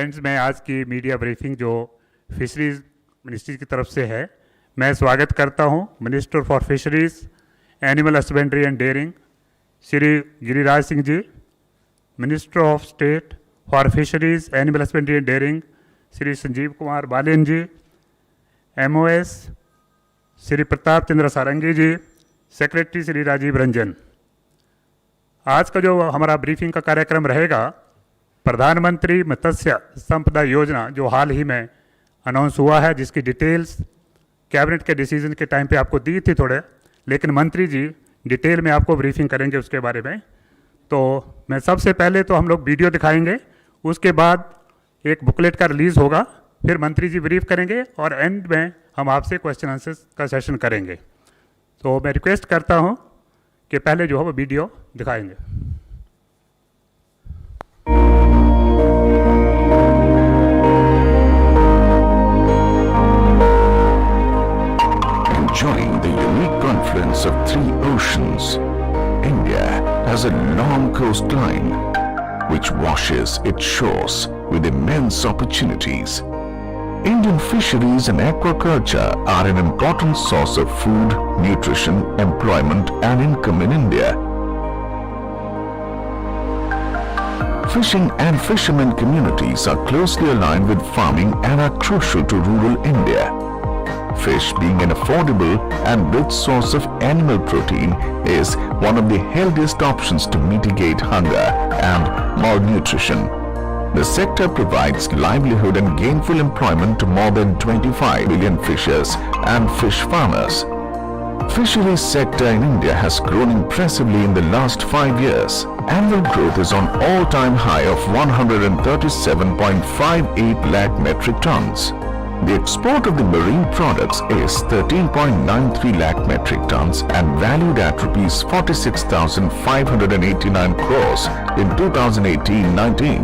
Friends, मैं आज की मीडिया ब्रीफिंग जो फिशरीज मिनिस्ट्री की तरफ से है, मैं स्वागत करता हूं minister for fisheries, animal husbandry and dairying Shri Giriraj Singh ji, minister of state for fisheries, animal husbandry and dairying Shri Sanjeev Kumar Balyan ji, MOS Shri Pratap Chandra Sarangi ji, secretary Shri Rajiv Ranjan. आज का जो हमारा ब्रीफिंग का कार्यक्रम रहेगा, प्रधानमंत्री मत्स्य संपदा योजना जो हाल ही में अनाउंस हुआ है, जिसकी डिटेल्स कैबिनेट के डिसीजन के टाइम पे आपको दी थी थोड़े, लेकिन मंत्री जी डिटेल में आपको ब्रीफिंग करेंगे उसके बारे में। तो मैं सबसे पहले तो हम लोग वीडियो दिखाएंगे, उसके बाद एक बुकलेट का रिलीज़ होगा, फिर मंत्री जी ब्रीफ करेंगे और एंड में हम आपसे क्वेश्चन आंसर का सेशन करेंगे। तो मैं रिक्वेस्ट करता हूँ कि पहले जो है वो वीडियो दिखाएंगे। Enjoying the unique confluence of three oceans, India has a long coastline which washes its shores with immense opportunities. Indian fisheries and aquaculture are an important source of food, nutrition, employment and income in India. Fishing and fishermen communities are closely aligned with farming and are crucial to rural India. Fish, being an affordable and rich source of animal protein, is one of the healthiest options to mitigate hunger and malnutrition. The sector provides livelihood and gainful employment to more than 25 million fishers and fish farmers. Fisheries sector in India has grown impressively in the last 5 years. Annual growth is on all-time high of 137.58 lakh metric tons. The export of the marine products is 13.93 lakh metric tons and valued at rupees 46,589 crores in 2018-19.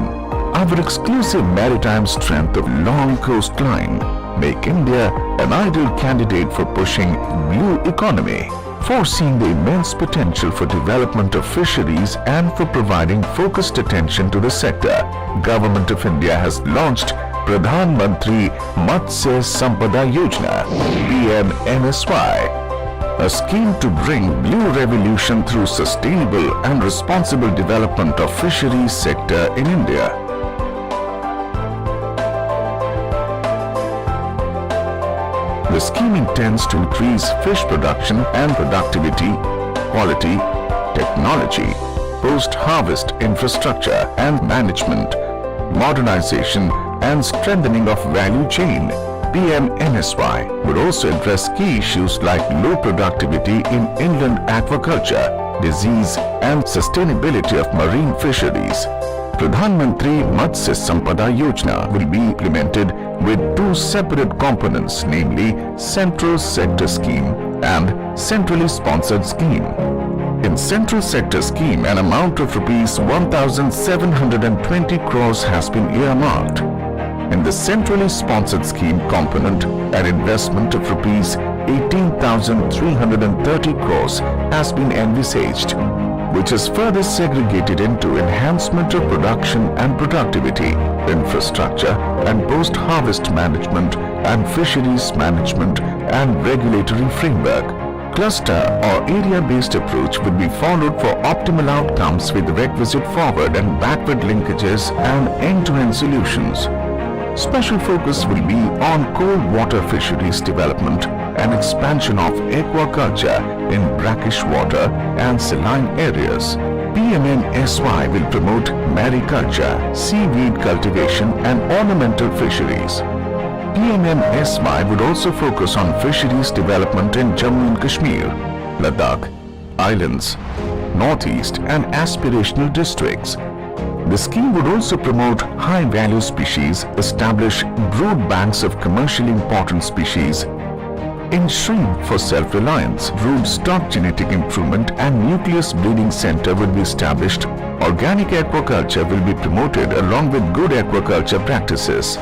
Our exclusive maritime strength of long coastline make India an ideal candidate for pushing blue economy. Foreseeing the immense potential for development of fisheries and for providing focused attention to the sector, Government of India has launched Pradhan Mantri Matsya Sampada Yojana (PMMSY), a scheme to bring blue revolution through sustainable and responsible development of fisheries sector in India. The scheme intends to increase fish production and productivity, quality, technology, post-harvest infrastructure and management, modernization and strengthening of value chain. PMMSY would also address key issues like low productivity in inland aquaculture, disease and sustainability of marine fisheries. Pradhan Mantri Matsya Sampada Yojana will be implemented with two separate components, namely Central Sector Scheme and Centrally Sponsored Scheme. In Central Sector Scheme, an amount of rupees 1,720 crores has been earmarked. In the Centrally Sponsored Scheme component, an investment of rupees 18,330 crores has been envisaged, which is further segregated into enhancement of production and productivity, infrastructure and post-harvest management and fisheries management and regulatory framework. Cluster or area-based approach will be followed for optimal outcomes with requisite forward and backward linkages and end-to-end solutions. Special focus will be on cold water fisheries development and expansion of aquaculture in brackish water and saline areas. PMMSY will promote mariculture, seaweed cultivation and ornamental fisheries. PMMSY would also focus on fisheries development in Jammu and Kashmir, Ladakh, islands, northeast and aspirational districts. The scheme would also promote high-value species, establish brood banks of commercially important species, ensuring for self-reliance, brood stock genetic improvement and nucleus breeding center will be established. Organic aquaculture will be promoted along with good aquaculture practices.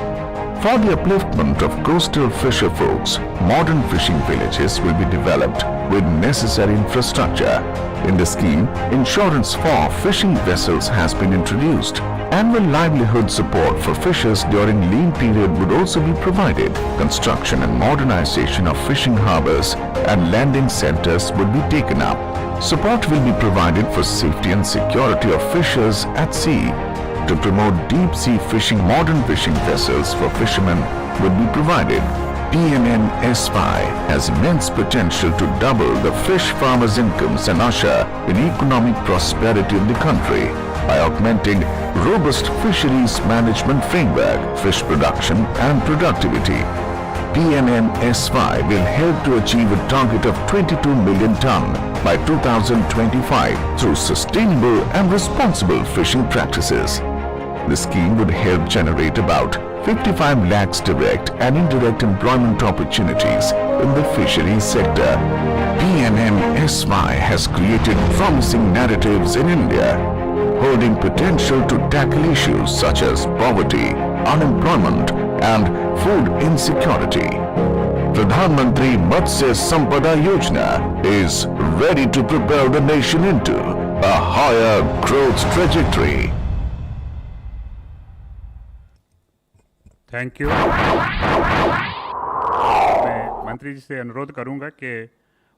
For the upliftment of coastal fisher folks, modern fishing villages will be developed with necessary infrastructure. In the scheme, insurance for fishing vessels has been introduced. Annual livelihood support for fishers during lean period would also be provided. Construction and modernization of fishing harbors and landing centers would be taken up. Support will be provided for safety and security of fishers at sea. To promote deep sea fishing, modern fishing vessels for fishermen would be provided. PMM-SY has immense potential to double the fish farmers' incomes and usher in economic prosperity in the country by augmenting robust fisheries management framework, fish production and productivity. PMM-SY will help to achieve a target of 22 million ton by 2025 through sustainable and responsible fishing practices. The scheme would help generate about 55 lakhs direct and indirect employment opportunities in the fisheries sector. PMM-SY has created promising narratives in India, holding potential to tackle issues such as poverty, unemployment and food insecurity. Pradhan Mantri Matsya Sampada Yojana is ready to propel the nation into a higher growth trajectory. Thank you. मैं मंत्री जी से अनुरोध करूंगा कि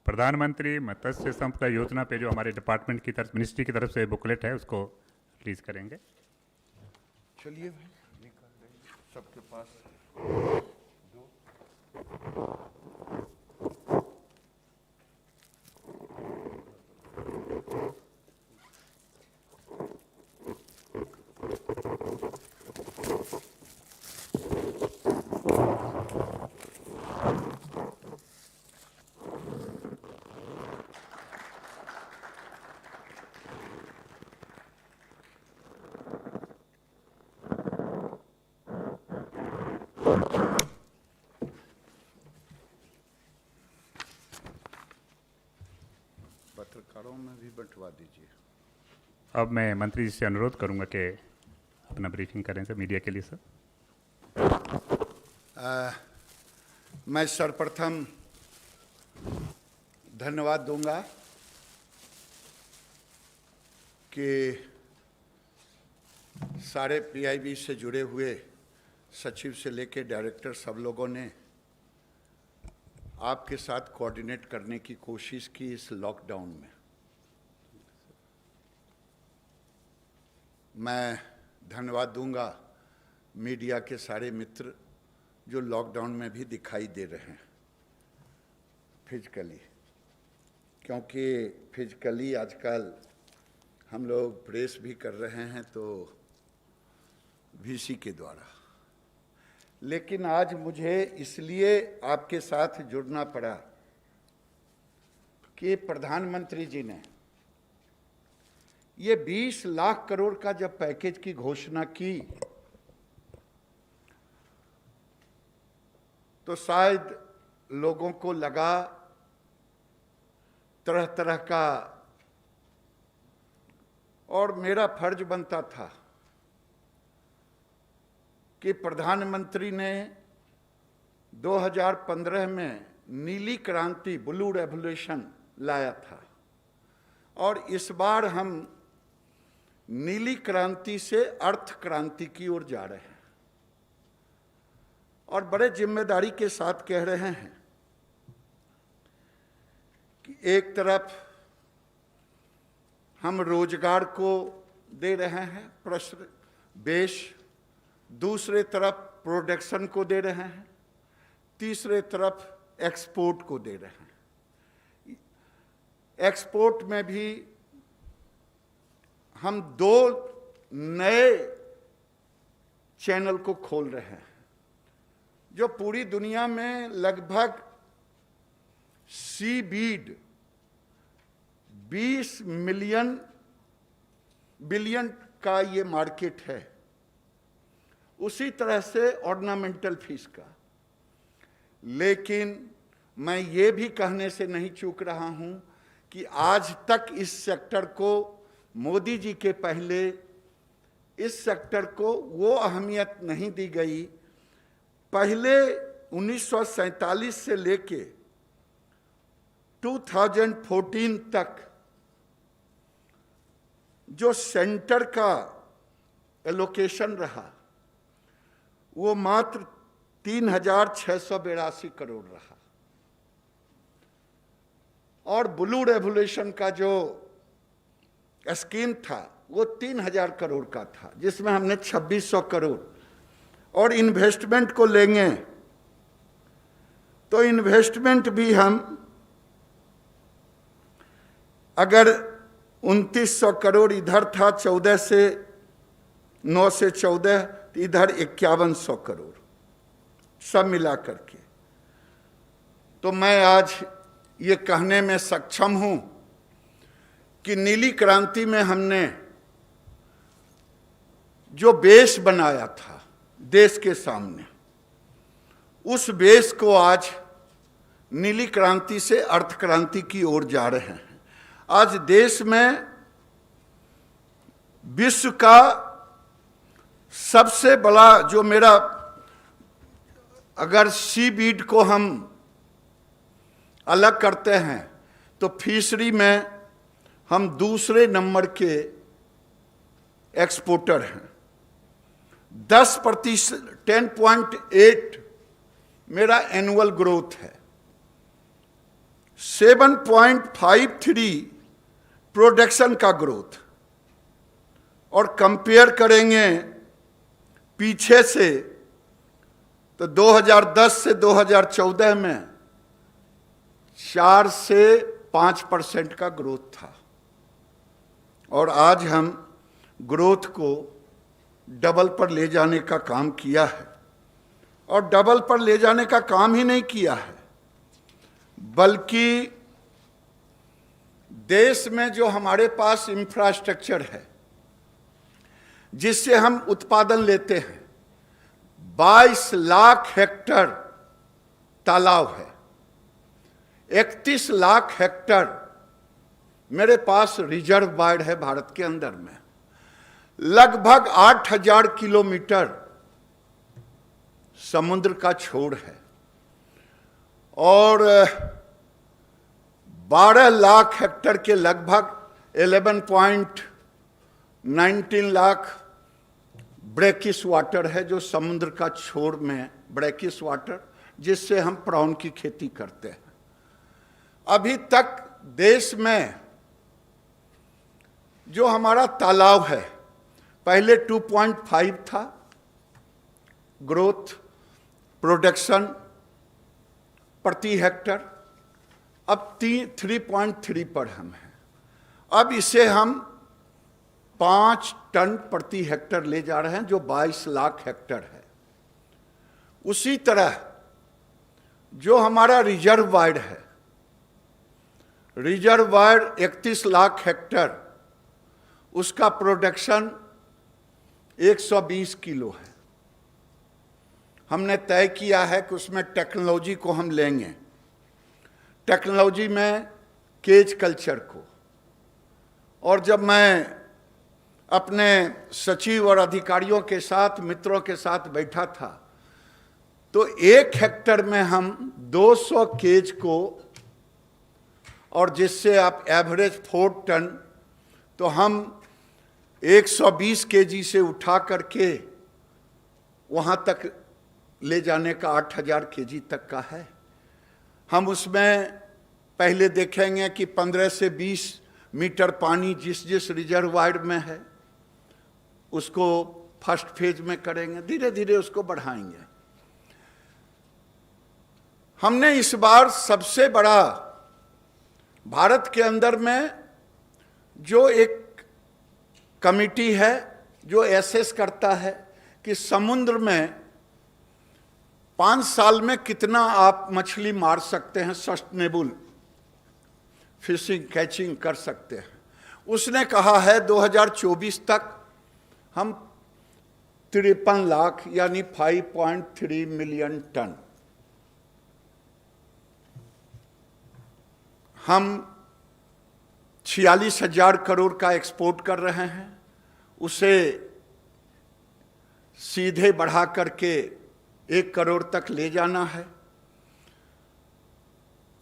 प्रधानमंत्री मत्स्य संपदा योजना पे जो हमारे डिपार्टमेंट की तरफ, मिनिस्ट्री की तरफ से बुकलेट है, उसको रिलीज करेंगे। चलिए भाई, निकाल देंगे सबके पास दो। पत्रकारों में भी बंटवा दीजिए। अब मैं मंत्री जी से अनुरोध करूंगा कि अपना ब्रीफिंग करें सर, मीडिया के लिए सर। मैं सर्वप्रथम धन्यवाद दूंगा कि सारे पीआईबी से जुड़े हुए सचिव से लेकर डायरेक्टर सब लोगों ने आपके साथ कोऑर्डिनेट करने की कोशिश की इस लॉकडाउन में। मैं धन्यवाद दूंगा मीडिया के सारे मित्र जो लॉकडाउन में भी दिखाई दे रहे हैं फिजिकली, क्योंकि फिजिकली आजकल हम लोग प्रेस भी कर रहे हैं तो वीसी के द्वारा। लेकिन आज मुझे इसलिए आपके साथ जुड़ना पड़ा कि प्रधानमंत्री जी ने ये 20 लाख करोड़ का जब पैकेज की घोषणा की तो शायद लोगों को लगा तरह तरह का, और मेरा फर्ज बनता था कि प्रधानमंत्री ने 2015 में नीली क्रांति, ब्लू रेवोल्यूशन लाया था और इस बार हम नीली क्रांति से अर्थ क्रांति की ओर जा रहे हैं और बड़े जिम्मेदारी के साथ कह रहे हैं कि एक तरफ हम रोजगार को दे रहे हैं बेश, दूसरे तरफ प्रोडक्शन को दे रहे हैं, तीसरे तरफ एक्सपोर्ट को दे रहे हैं। एक्सपोर्ट में भी हम 2 नए चैनल को खोल रहे हैं जो पूरी दुनिया में लगभग सीबीड 20 बिलियन का ये मार्केट है। उसी तरह से ऑर्नामेंटल फिश का। लेकिन मैं ये भी कहने से नहीं चूक रहा हूं कि आज तक इस सेक्टर को, मोदी जी के पहले इस सेक्टर को वो अहमियत नहीं दी गई। पहले 1947 से लेके 2014 तक जो सेंटर का एलोकेशन रहा वो मात्र 3,682 करोड़ रहा। और ब्लू रेवोल्यूशन का जो स्कीम था वो 3,000 करोड़ का था, जिसमें हमने 2,600 करोड़। और इन्वेस्टमेंट को लेंगे तो इन्वेस्टमेंट भी हम अगर 2,900 करोड़ इधर था, 9 से 14, तो इधर 5,100 करोड़ सब मिला करके। तो मैं आज ये कहने में सक्षम हूं कि नीली क्रांति में हमने जो बेस बनाया था देश के सामने, उस बेस को आज नीली क्रांति से अर्थ क्रांति की ओर जा रहे हैं। आज देश में विश्व का सबसे बड़ा जो मेरा, अगर सी बीड को हम अलग करते हैं तो फिशरी में हम दूसरे नंबर के एक्सपोर्टर हैं। 10%, 10.8 मेरा एनुअल ग्रोथ है, 7.53 प्रोडक्शन का ग्रोथ। और कंपेयर करेंगे पीछे से तो 2010 से 2014 में 4 से 5% का ग्रोथ था। और आज हम ग्रोथ को डबल पर ले जाने का काम किया है। और डबल पर ले जाने का काम ही नहीं किया है, बल्कि देश में जो हमारे पास इंफ्रास्ट्रक्चर है जिससे हम उत्पादन लेते हैं, 22 लाख हेक्टर तालाब है, 31 लाख हेक्टर मेरे पास रिजर्वायर है भारत के अंदर में, लगभग 8,000 किलोमीटर समुद्र का छोर है, और 12 लाख हेक्टर के लगभग 11.19 लाख ब्रैकिश वाटर है, जो समुद्र का छोर में ब्रैकिश वाटर, जिससे हम प्राउन की खेती करते हैं। अभी तक देश में जो हमारा तालाब है, पहले 2.5 था ग्रोथ प्रोडक्शन प्रति हेक्टर, अब 3.3 पर हम हैं। अब इसे हम 5 टन प्रति हेक्टर ले जा रहे हैं, जो 22 लाख हेक्टर है। उसी तरह जो हमारा रिजर्वायर है, रिजर्वायर 31 लाख हेक्टर, उसका प्रोडक्शन 120 किलो है। हमने तय किया है कि उसमें टेक्नोलॉजी को हम लेंगे, टेक्नोलॉजी में केज कल्चर को। और जब मैं अपने सचिव और अधिकारियों के साथ, मित्रों के साथ बैठा था, तो 1 हेक्टर में हम 200 केज को, और जिससे आप एवरेज 4 टन, तो हम 120 केजी से उठा करके वहाँ तक ले जाने का 8,000 केजी तक का है। हम उसमें पहले देखेंगे कि 15 से 20 मीटर पानी जिस जिस रिजर्वायर में है उसको फर्स्ट फेज में करेंगे, धीरे धीरे उसको बढ़ाएंगे। हमने इस बार सबसे बड़ा भारत के अंदर में जो एक कमिटी है जो एसेस करता है कि समुद्र में 5 साल में कितना आप मछली मार सकते हैं, सस्टेनेबल फिशिंग कैचिंग कर सकते हैं, उसने कहा है 2024 तक हम 53 लाख यानी 5.3 मिलियन टन हम 46,000 करोड़ का एक्सपोर्ट कर रहे हैं। उसे सीधे बढ़ा करके 1 करोड़ तक ले जाना है।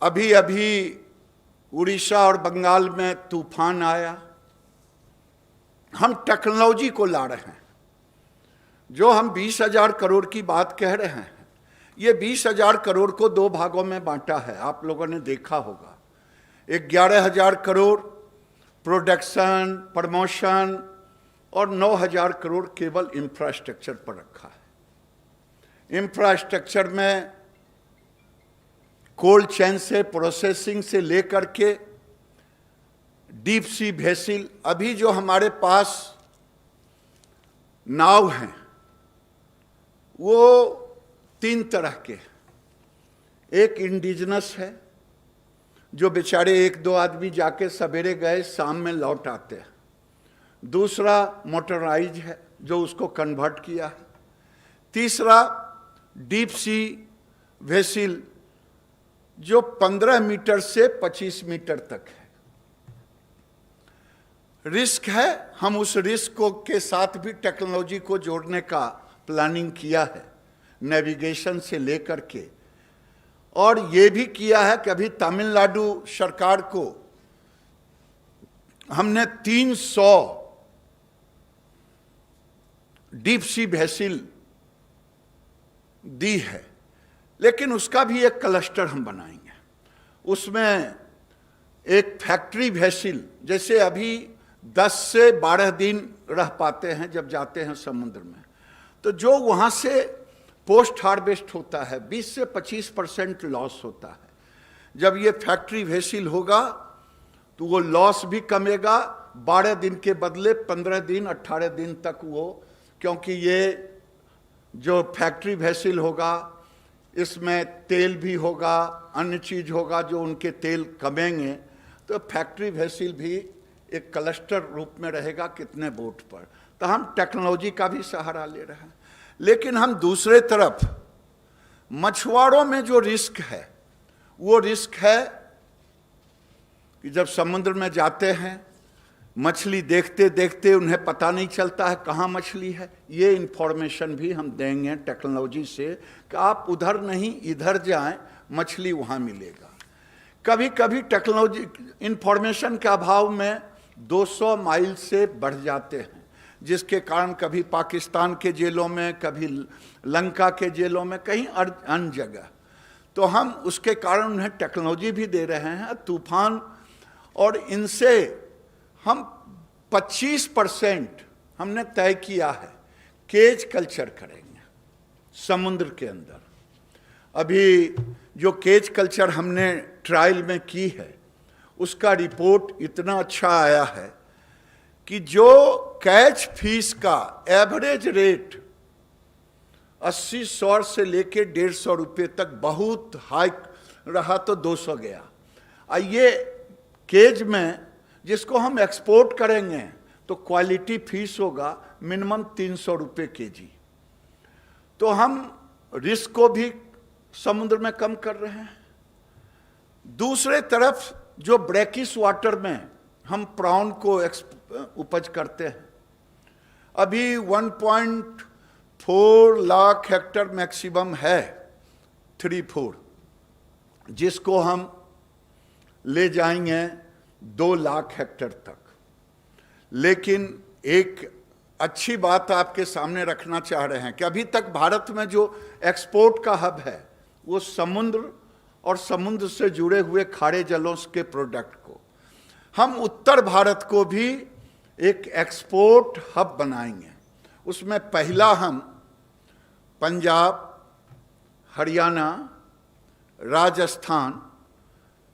अभी अभी उड़ीसा और बंगाल में तूफान आया, हम टेक्नोलॉजी को ला रहे हैं। जो हम 20,000 करोड़ की बात कह रहे हैं, ये 20,000 करोड़ को दो भागों में बांटा है, आप लोगों ने देखा होगा। 11,000 करोड़ प्रोडक्शन, प्रमोशन और 9,000 करोड़ केवल इंफ्रास्ट्रक्चर पर रखा है। इंफ्रास्ट्रक्चर में कोल्ड चेन से, प्रोसेसिंग से लेकर के डीप सी वेसल, अभी जो हमारे पास नाव हैं वो 3 तरह के। एक इंडिजिनस है, जो बेचारे 1-2 आदमी जाके सवेरे गए शाम में लौट आते हैं। दूसरा मोटराइज है, जो उसको कन्वर्ट किया है। तीसरा डीप सी वेसल, जो 15 मीटर से 25 मीटर तक है। रिस्क है, हम उस रिस्क को के साथ भी टेक्नोलॉजी को जोड़ने का प्लानिंग किया है, नेविगेशन से लेकर के। और ये भी किया है कि अभी तमिलनाडु सरकार को हमने 300 डीप सी वेसल दी है, लेकिन उसका भी एक क्लस्टर हम बनाएंगे। उसमें एक फैक्ट्री वेसल, जैसे अभी 10 से 12 दिन रह पाते हैं जब जाते हैं समुद्र में, तो जो वहाँ से पोस्ट हार्वेस्ट होता है 20 से 25% लॉस होता है। जब ये फैक्ट्री वेसल होगा तो वो लॉस भी कमेगा, 12 दिन के बदले 15 दिन 18 दिन तक वो, क्योंकि ये जो फैक्ट्री वेसल होगा इसमें तेल भी होगा, अन्य चीज होगा, जो उनके तेल कमेंगे, तो फैक्ट्री वेसल भी एक क्लस्टर रूप में रहेगा कितने बोट पर। तो हम टेक्नोलॉजी का भी सहारा ले रहे हैं, लेकिन हम दूसरे तरफ मछुआरों में जो रिस्क है वो रिस्क है कि जब समुद्र में जाते हैं मछली देखते देखते उन्हें पता नहीं चलता है कहाँ मछली है। ये इंफॉर्मेशन भी हम देंगे टेक्नोलॉजी से कि आप उधर नहीं इधर जाएं, मछली वहाँ मिलेगा। कभी कभी टेक्नोलॉजी इंफॉर्मेशन के अभाव में 200 माइल से बढ़ जाते हैं, जिसके कारण कभी पाकिस्तान के जेलों में, कभी लंका के जेलों में, कहीं अन्य जगह। तो हम उसके कारण उन्हें टेक्नोलॉजी भी दे रहे हैं, तूफान, और इनसे हम 25% हमने तय किया है केज कल्चर करेंगे समुद्र के अंदर। अभी जो केज कल्चर हमने ट्रायल में की है उसका रिपोर्ट इतना अच्छा आया है कि जो कैच फीस का एवरेज रेट 80-100 से लेके 150 रुपये तक बहुत हाई रहा, तो 200 गया। ये केज में जिसको हम एक्सपोर्ट करेंगे तो क्वालिटी फीस होगा मिनिमम 300 रुपये केजी। तो हम रिस्क को भी समुद्र में कम कर रहे हैं। दूसरे तरफ जो ब्रैकिश वाटर में हम प्राउन को उपज करते हैं, अभी 1.4 लाख हेक्टर मैक्सिमम है 3-4, जिसको हम ले जाएंगे 2 लाख हेक्टर तक। लेकिन एक अच्छी बात आपके सामने रखना चाह रहे हैं कि अभी तक भारत में जो एक्सपोर्ट का हब है वो समुद्र और समुद्र से जुड़े हुए खारे जलों के प्रोडक्ट को, हम उत्तर भारत को भी एक एक्सपोर्ट हब बनाएंगे। उसमें पहला हम पंजाब, हरियाणा, राजस्थान,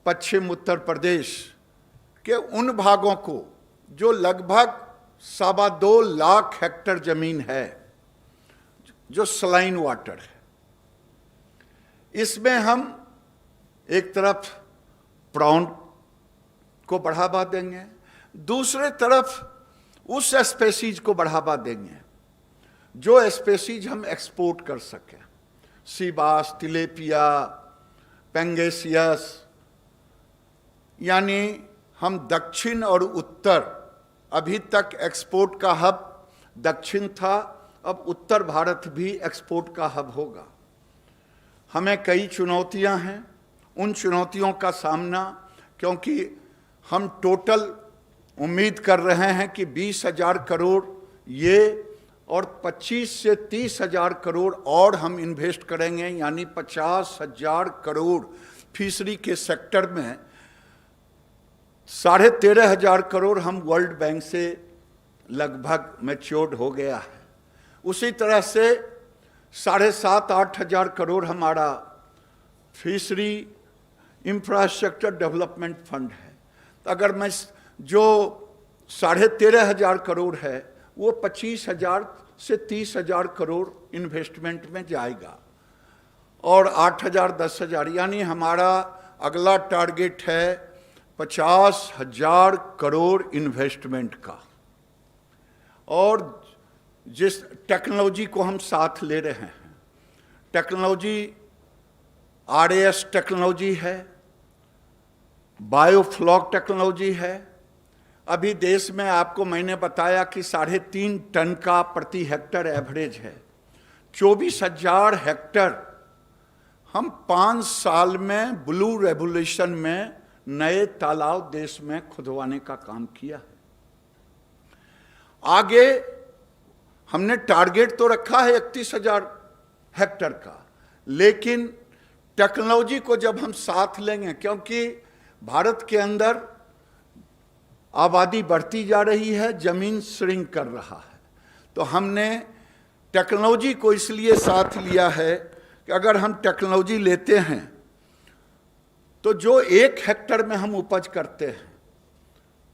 पश्चिम उत्तर प्रदेश के उन भागों को जो लगभग 2.25 लाख हेक्टर जमीन है जो सलाइन वाटर है, इसमें हम एक तरफ प्राउन को बढ़ावा देंगे, दूसरे तरफ उस स्पेसीज को बढ़ावा देंगे जो स्पेसीज हम एक्सपोर्ट कर सकें। सीबास, तिलेपिया, पेंगेसियस, यानी हम दक्षिण और उत्तर, अभी तक एक्सपोर्ट का हब दक्षिण था, अब उत्तर भारत भी एक्सपोर्ट का हब होगा। हमें कई चुनौतियां हैं, उन चुनौतियों का सामना, क्योंकि हम टोटल उम्मीद कर रहे हैं कि 20,000 करोड़ ये और 25 से 30 हजार करोड़ और हम इन्वेस्ट करेंगे, यानी 50,000 करोड़ फिशरी के सेक्टर में। 13,500 करोड़ हम वर्ल्ड बैंक से लगभग मैच्योर्ड हो गया है। उसी तरह से 7,500-8 हजार करोड़ हमारा फिशरी इंफ्रास्ट्रक्चर डेवलपमेंट फंड है। तो अगर मैं जो 13,500 करोड़ है वो 25,000 से 30,000 करोड़ इन्वेस्टमेंट में जाएगा, और 8,000 10,000 यानी हमारा अगला टारगेट है 50,000 करोड़ इन्वेस्टमेंट का। और जिस टेक्नोलॉजी को हम साथ ले रहे हैं, टेक्नोलॉजी RAS टेक्नोलॉजी है, बायोफ्लॉक टेक्नोलॉजी है। अभी देश में आपको मैंने बताया कि 3.5 टन का प्रति हेक्टर एवरेज है। 24,000 हेक्टर हम 5 साल में ब्लू रेवोल्यूशन में नए तालाब देश में खुदवाने का काम किया है। आगे हमने टारगेट तो रखा है 31,000 हेक्टर का, लेकिन टेक्नोलॉजी को जब हम साथ लेंगे, क्योंकि भारत के अंदर आबादी बढ़ती जा रही है, जमीन श्रिंक कर रहा है, तो हमने टेक्नोलॉजी को इसलिए साथ लिया है कि अगर हम टेक्नोलॉजी लेते हैं तो जो 1 हेक्टर में हम उपज करते हैं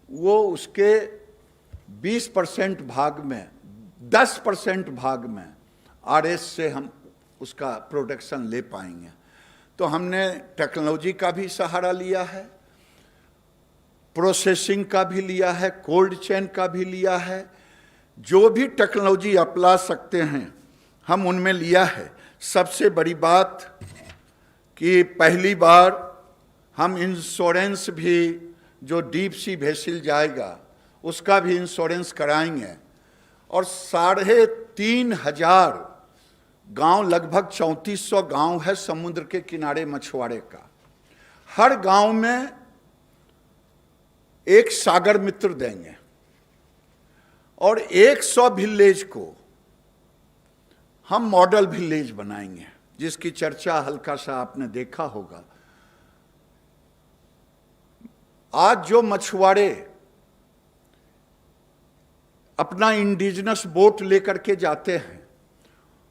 वो उसके 20% भाग में, 10% भाग में RS से हम उसका प्रोडक्शन ले पाएंगे। तो हमने टेक्नोलॉजी का भी सहारा लिया है, प्रोसेसिंग का भी लिया है, कोल्ड चेन का भी लिया है। जो भी टेक्नोलॉजी अपना सकते हैं हम उनमें लिया है। सबसे बड़ी बात कि पहली बार हम इंश्योरेंस भी, जो डीप सी वेसल जाएगा उसका भी इंश्योरेंस कराएंगे, और 3,500 गांव, लगभग 3400 गांव है समुद्र के किनारे मछुआरे का। हर गांव में एक सागर मित्र देंगे, और 100 विलेज को हम मॉडल विलेज बनाएंगे, जिसकी चर्चा हल्का सा आपने देखा होगा। आज जो मछुआरे अपना इंडिजिनस बोट लेकर के जाते हैं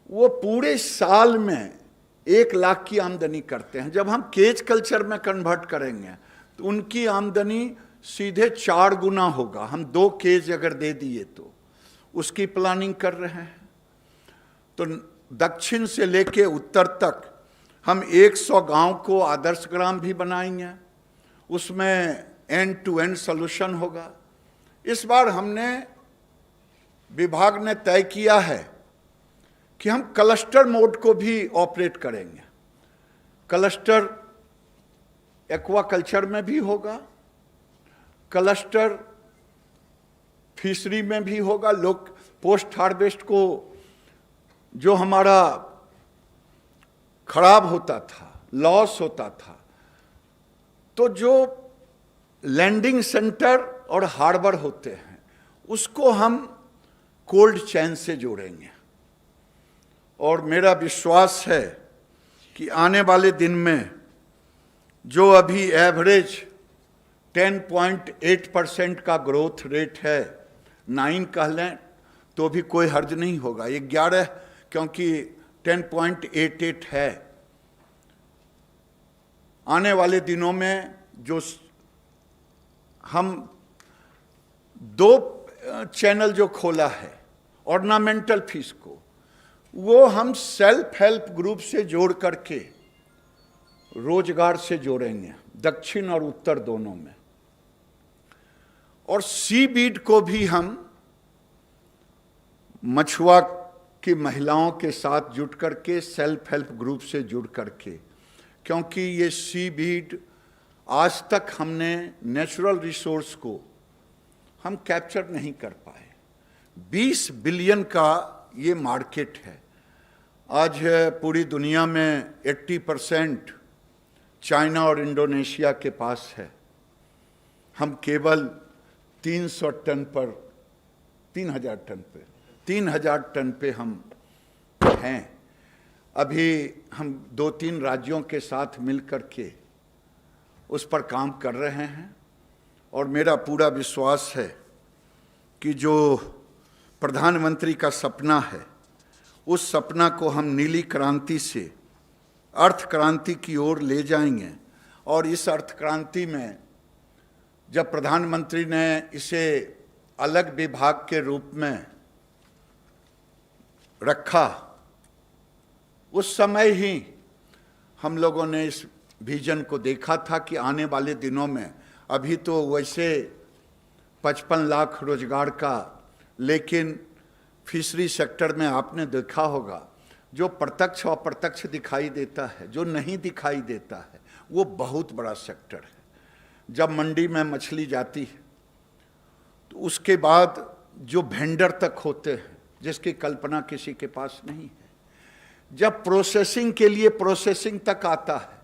वो पूरे साल में 1 लाख की आमदनी करते हैं। जब हम केज कल्चर में कन्वर्ट करेंगे तो उनकी आमदनी सीधे 4 गुना होगा। हम 2 केज अगर दे दिए तो उसकी प्लानिंग कर रहे हैं। तो दक्षिण से लेके उत्तर तक हम 100 गांव को आदर्श ग्राम भी बनाएंगे, उसमें एंड टू एंड सॉल्यूशन होगा। इस बार हमने, विभाग ने तय किया है कि हम क्लस्टर मोड को भी ऑपरेट करेंगे। क्लस्टर एक्वाकल्चर में भी होगा, क्लस्टर फिशरी में भी होगा। लोग पोस्ट हार्वेस्ट को जो हमारा खराब होता था, लॉस होता था, तो जो लैंडिंग सेंटर और हार्बर होते हैं उसको हम कोल्ड चेन से जोड़ेंगे। और मेरा विश्वास है कि आने वाले दिन में जो अभी एवरेज 10.8% का ग्रोथ रेट है, 9 कह लें तो भी कोई हर्ज नहीं होगा, 11 क्योंकि 10.88 है। आने वाले दिनों में जो हम 2 चैनल जो खोला है ऑर्नामेंटल फिश को, वो हम सेल्फ हेल्प ग्रुप से जोड़ करके रोजगार से जोड़ेंगे, दक्षिण और उत्तर दोनों में। और सी बीड को भी हम मछुआ की महिलाओं के साथ जुट करके, सेल्फ हेल्प ग्रुप से जुड़ करके, क्योंकि ये सी बीड आज तक हमने नेचुरल रिसोर्स को हम कैप्चर नहीं कर पाए। 20 बिलियन का ये मार्केट है। आज पूरी दुनिया में 80% चाइना और इंडोनेशिया के पास है। हम केवल 300 टन पर, 3,000 टन पे 3,000 टन पे हम हैं। अभी हम 2-3 राज्यों के साथ मिल कर के उस पर काम कर रहे हैं और मेरा पूरा विश्वास है कि जो प्रधानमंत्री का सपना है, उस सपना को हम नीली क्रांति से अर्थ क्रांति की ओर ले जाएंगे। और इस अर्थ क्रांति में जब प्रधानमंत्री ने इसे अलग विभाग के रूप में रखा, उस समय ही हम लोगों ने इस विजन को देखा था कि आने वाले दिनों में, अभी तो वैसे 55 लाख रोजगार का, लेकिन फिशरी सेक्टर में आपने देखा होगा जो प्रत्यक्ष और अप्रत्यक्ष दिखाई देता है, जो नहीं दिखाई देता है, वो बहुत बड़ा सेक्टर है। जब मंडी में मछली जाती है तो उसके बाद जो वेंडर तक होते हैं, जिसकी कल्पना किसी के पास नहीं है, जब प्रोसेसिंग के लिए प्रोसेसिंग तक आता है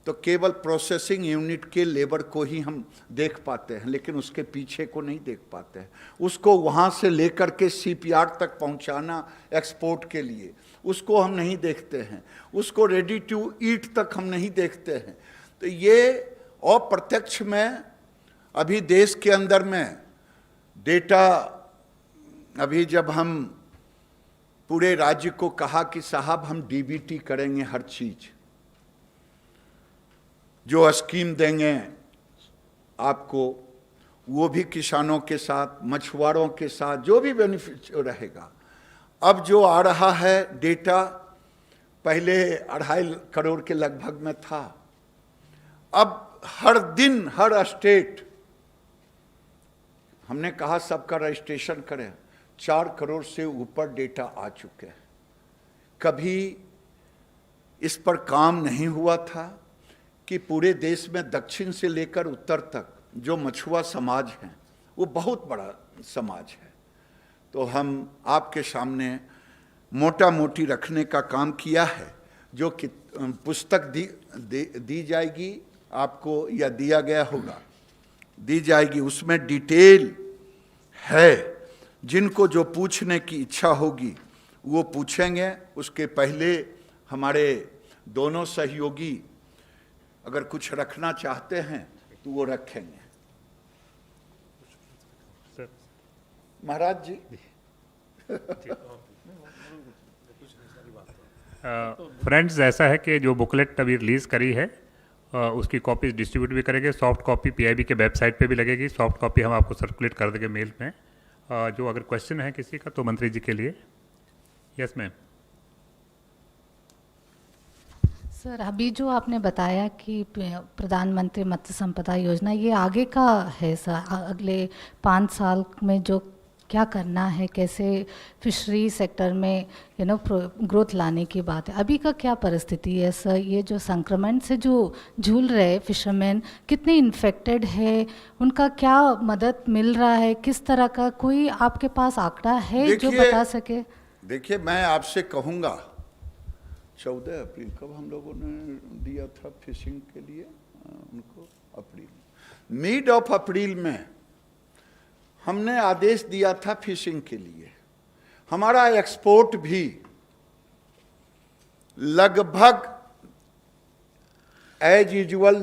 तो केवल प्रोसेसिंग यूनिट के लेबर को ही हम देख पाते हैं, लेकिन उसके पीछे को नहीं देख पाते हैं। उसको वहाँ से लेकर के सीपीआर तक पहुँचाना एक्सपोर्ट के लिए, उसको हम नहीं देखते हैं। उसको रेडी टू ईट तक हम नहीं देखते हैं। तो ये अप्रत्यक्ष में अभी देश के अंदर में डेटा, अभी जब हम पूरे राज्य को कहा कि साहब हम डीबीटी करेंगे, हर चीज जो स्कीम देंगे आपको, वो भी किसानों के साथ, मछुआरों के साथ, जो भी बेनिफिट रहेगा। अब जो आ रहा है डेटा, पहले 2.5 करोड़ के लगभग में था, अब हर दिन हर स्टेट, हमने कहा सबका रजिस्ट्रेशन करें, 4 करोड़ से ऊपर डेटा आ चुके हैं। कभी इस पर काम नहीं हुआ था कि पूरे देश में दक्षिण से लेकर उत्तर तक जो मछुआ समाज है, वो बहुत बड़ा समाज है। तो हम आपके सामने मोटा मोटी रखने का काम किया है। जो कि पुस्तक दी जाएगी आपको, या दिया गया होगा, दी जाएगी, उसमें डिटेल है। जिनको जो पूछने की इच्छा होगी वो पूछेंगे। उसके पहले हमारे दोनों सहयोगी अगर कुछ रखना चाहते हैं तो वो रखेंगे। महाराज जी। फ्रेंड्स, ऐसा है कि जो बुकलेट अभी रिलीज़ करी है उसकी कॉपी डिस्ट्रीब्यूट भी करेंगे। सॉफ्ट कॉपी पीआईबी के वेबसाइट पे भी लगेगी। सॉफ्ट कॉपी हम आपको सर्कुलेट कर देंगे मेल में। जो अगर क्वेश्चन है किसी का तो मंत्री जी के लिए। Yes ma'am. सर, अभी जो आपने बताया कि प्रधानमंत्री मत्स्य संपदा योजना, ये आगे का है सर, अगले 5 साल में जो क्या करना है, कैसे फिशरी सेक्टर में ग्रोथ लाने की बात है। अभी का क्या परिस्थिति है सर? ये जो संक्रमण से जो झूल रहे फिशरमैन, कितने इन्फेक्टेड है, उनका क्या मदद मिल रहा है, किस तरह का, कोई आपके पास आंकड़ा है जो बता सके? देखिए, मैं आपसे कहूँगा 14 अप्रैल कब हम लोगों ने दिया था फिशिंग के लिए उनको? अप्रैल, मिड ऑफ अप्रैल में हमने आदेश दिया था फिशिंग के लिए। हमारा एक्सपोर्ट भी लगभग एज यूजुअल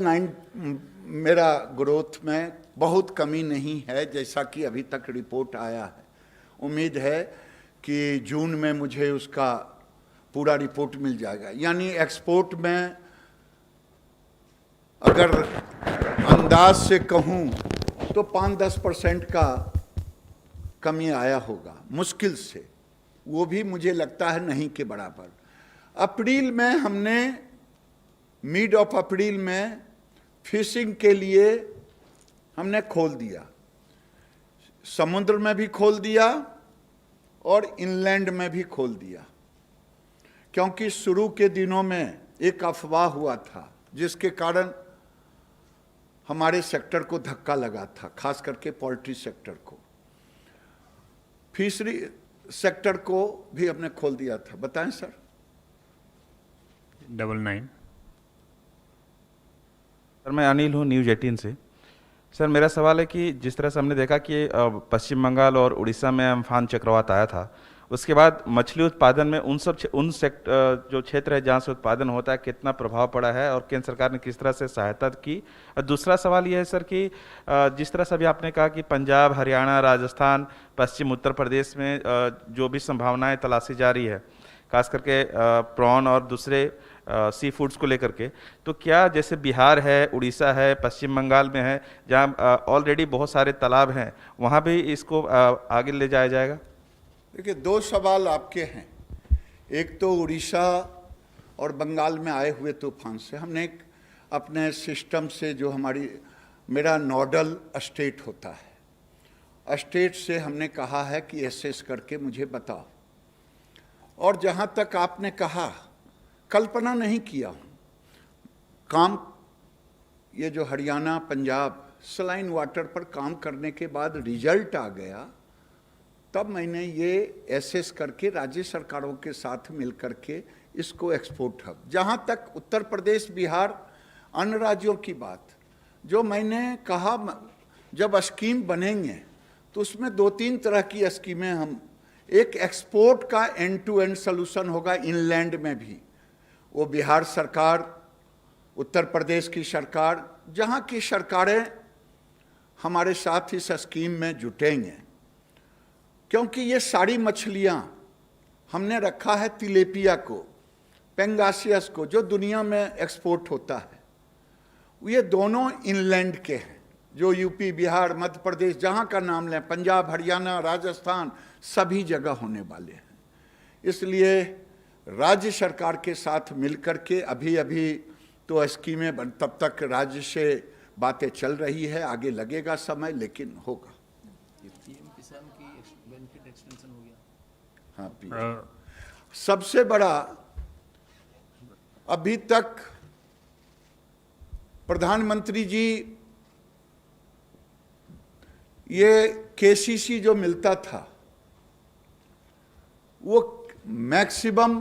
मेरा ग्रोथ में बहुत कमी नहीं है, जैसा कि अभी तक रिपोर्ट आया है। उम्मीद है कि जून में मुझे उसका पूरा रिपोर्ट मिल जाएगा। यानी एक्सपोर्ट में अगर अंदाज से कहूँ तो 5-10% का कमी आया होगा, मुश्किल से, वो भी मुझे लगता है नहीं के बराबर। अप्रैल में हमने, मिड ऑफ अप्रैल में फिशिंग के लिए हमने खोल दिया, समुद्र में भी खोल दिया और इनलैंड में भी खोल दिया। क्योंकि शुरू के दिनों में एक अफवाह हुआ था जिसके कारण हमारे सेक्टर को धक्का लगा था, खास करके पोल्ट्री सेक्टर को। फिशरी सेक्टर को भी हमने खोल दिया था। बताएं सर। 99। सर, मैं अनिल हूँ न्यूज़ 18 से। सर मेरा सवाल है कि जिस तरह से हमने देखा कि पश्चिम बंगाल और उड़ीसा में अम्फान चक्रवात आया था, उसके बाद मछली उत्पादन में जो क्षेत्र है जहाँ से उत्पादन होता है, कितना प्रभाव पड़ा है और केंद्र सरकार ने किस तरह से सहायता की। और दूसरा सवाल यह है सर कि जिस तरह से अभी आपने कहा कि पंजाब, हरियाणा, राजस्थान, पश्चिम उत्तर प्रदेश में जो भी संभावनाएं तलाशी जा रही है, खास करके प्रॉन और दूसरे सी फूड्स को लेकर के, तो क्या जैसे बिहार है, उड़ीसा है, पश्चिम बंगाल में है, जहाँ ऑलरेडी बहुत सारे तालाब हैं, वहाँ भी इसको आगे ले जाया जाएगा? देखिए, दो सवाल आपके हैं। एक तो उड़ीसा और बंगाल में आए हुए तूफान से हमने एक अपने सिस्टम से, जो मेरा नोडल स्टेट होता है, स्टेट से हमने कहा है कि एसेस करके मुझे बताओ। और जहाँ तक आपने कहा, कल्पना नहीं किया हूँ काम, ये जो हरियाणा, पंजाब सलाइन वाटर पर काम करने के बाद रिजल्ट आ गया, तब मैंने ये एसेस करके राज्य सरकारों के साथ मिल करके इसको एक्सपोर्ट हब, जहाँ तक उत्तर प्रदेश, बिहार, अन्य राज्यों की बात, जो मैंने कहा जब स्कीम बनेंगे तो उसमें 2-3 तरह की स्कीमें हम, एक एक्सपोर्ट का एंड टू एंड सोल्यूशन होगा इनलैंड में भी, वो बिहार सरकार, उत्तर प्रदेश की सरकार, जहाँ की सरकारें हमारे साथ इस स्कीम में जुटेंगे, क्योंकि ये सारी मछलियाँ हमने रखा है तिलेपिया को, पेंगासियस को, जो दुनिया में एक्सपोर्ट होता है, ये दोनों इनलैंड के हैं, जो यूपी, बिहार, मध्य प्रदेश, जहाँ का नाम लें, पंजाब, हरियाणा, राजस्थान, सभी जगह होने वाले हैं। इसलिए राज्य सरकार के साथ मिलकर के अभी तो स्कीमें तब तक राज्य से बातें चल रही है, आगे लगेगा समय, लेकिन होगा। हाँ, सबसे बड़ा अभी तक प्रधानमंत्री जी, ये केसीसी जो मिलता था वो मैक्सिमम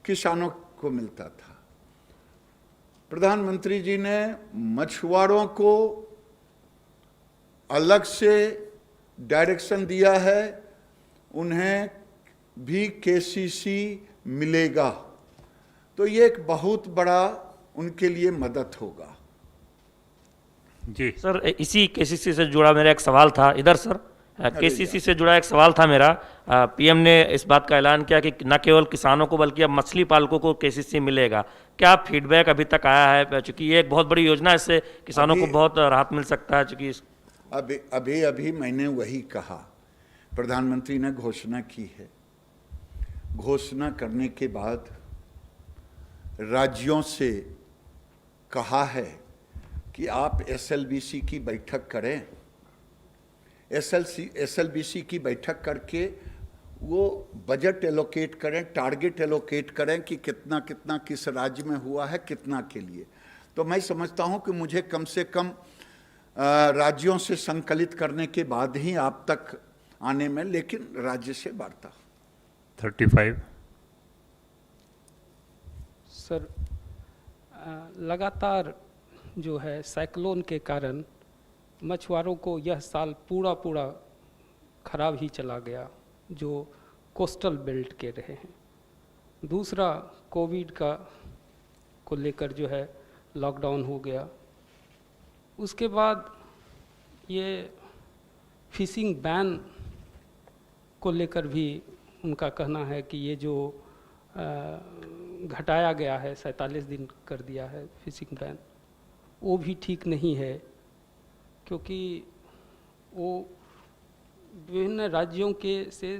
किसानों को मिलता था। प्रधानमंत्री जी ने मछुआरों को अलग से डायरेक्शन दिया है, उन्हें भी केसीसी मिलेगा, तो ये एक बहुत बड़ा उनके लिए मदद होगा। जी सर, इसी केसीसी से जुड़ा मेरा एक सवाल था इधर सर, केसीसी से जुड़ा एक सवाल था मेरा। पीएम ने इस बात का ऐलान किया कि न केवल किसानों को बल्कि अब मछली पालकों को केसीसी मिलेगा। क्या फीडबैक अभी तक आया है, चूंकि ये एक बहुत बड़ी योजना है, इससे किसानों को बहुत राहत मिल सकता है? चूंकि अभी मैंने वही कहा, प्रधानमंत्री ने घोषणा की है, घोषणा करने के बाद राज्यों से कहा है कि आप एसएलबीसी की बैठक करें, एसएलबीसी की बैठक करके वो बजट एलोकेट करें, टारगेट एलोकेट करें कि कितना कितना किस राज्य में हुआ है, कितना के लिए। तो मैं समझता हूं कि मुझे कम से कम राज्यों से संकलित करने के बाद ही आप तक आने में, लेकिन राज्य से वार्ता। 35 सर, लगातार जो है साइक्लोन के कारण मछुआरों को यह साल पूरा खराब ही चला गया, जो कोस्टल बेल्ट के रहे हैं। दूसरा, कोविड को लेकर जो है लॉकडाउन हो गया। उसके बाद ये फिशिंग बैन को लेकर भी उनका कहना है कि ये जो घटाया गया है, 47 दिन कर दिया है फिशिंग बैन, वो भी ठीक नहीं है, क्योंकि वो विभिन्न राज्यों के से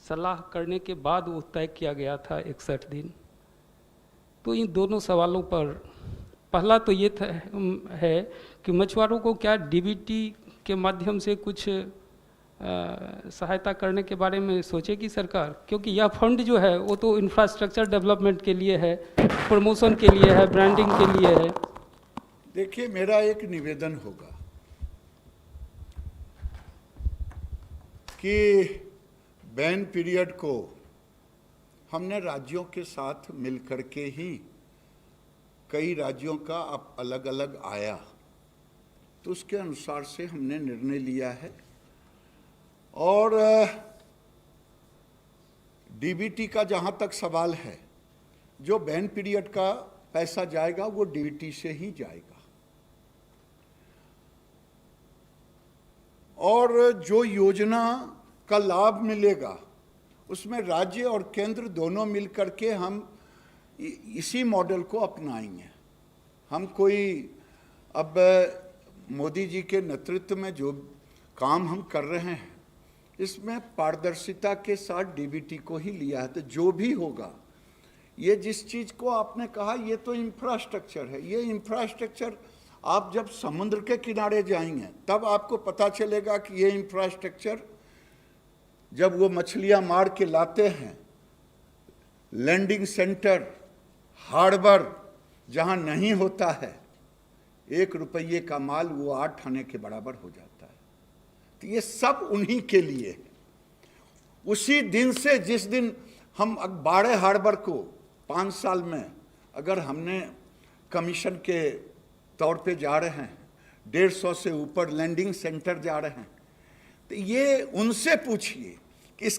सलाह करने के बाद वो तय किया गया था 61 दिन। तो इन दोनों सवालों पर पहला तो ये है कि मछुआरों को क्या डीबीटी के माध्यम से कुछ सहायता करने के बारे में सोचेगी सरकार, क्योंकि यह फंड जो है वो तो इंफ्रास्ट्रक्चर डेवलपमेंट के लिए है, प्रमोशन के लिए है, ब्रांडिंग के लिए है। देखिए, मेरा एक निवेदन होगा कि बैन पीरियड को हमने राज्यों के साथ मिलकर के ही, कई राज्यों का अब अलग अलग आया, तो उसके अनुसार से हमने निर्णय लिया है। और डीबीटी का जहां तक सवाल है, जो बैन पीरियड का पैसा जाएगा वो डीबीटी से ही जाएगा, और जो योजना का लाभ मिलेगा उसमें राज्य और केंद्र दोनों मिलकर के हम इसी मॉडल को अपनाएंगे। हम कोई अब मोदी जी के नेतृत्व में जो काम हम कर रहे हैं इसमें पारदर्शिता के साथ डीबीटी को ही लिया है। तो जो भी होगा, ये जिस चीज़ को आपने कहा ये तो इंफ्रास्ट्रक्चर है, ये इंफ्रास्ट्रक्चर आप जब समुद्र के किनारे जाएंगे तब आपको पता चलेगा कि ये इंफ्रास्ट्रक्चर जब वो मछलियां मार के लाते हैं, लैंडिंग सेंटर, हार्बर जहां नहीं होता है, 1 रुपये का माल वो 8 आने के बराबर हो जाता है। तो ये सब उन्हीं के लिए है। उसी दिन से जिस दिन हम बाड़े हार्बर को 5 साल में अगर हमने कमीशन के तौर पे जा रहे हैं, 150 से ऊपर लैंडिंग सेंटर जा रहे हैं, तो ये उनसे पूछिए कि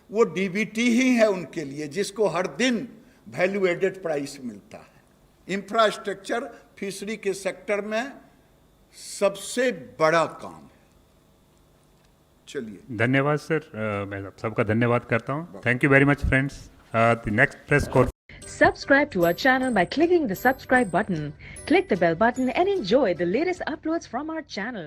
वो डीबीटी ही है उनके लिए जिसको हर दिन वैल्यू एडेड प्राइस मिलता है। इंफ्रास्ट्रक्चर फिशरी के सेक्टर में सबसे बड़ा काम है। चलिए, धन्यवाद सर। मैं सबका धन्यवाद करता हूँ। Thank you very much friends. The next press conference. Subscribe to our channel by clicking the subscribe button. Click the bell button and enjoy the latest uploads from our channel.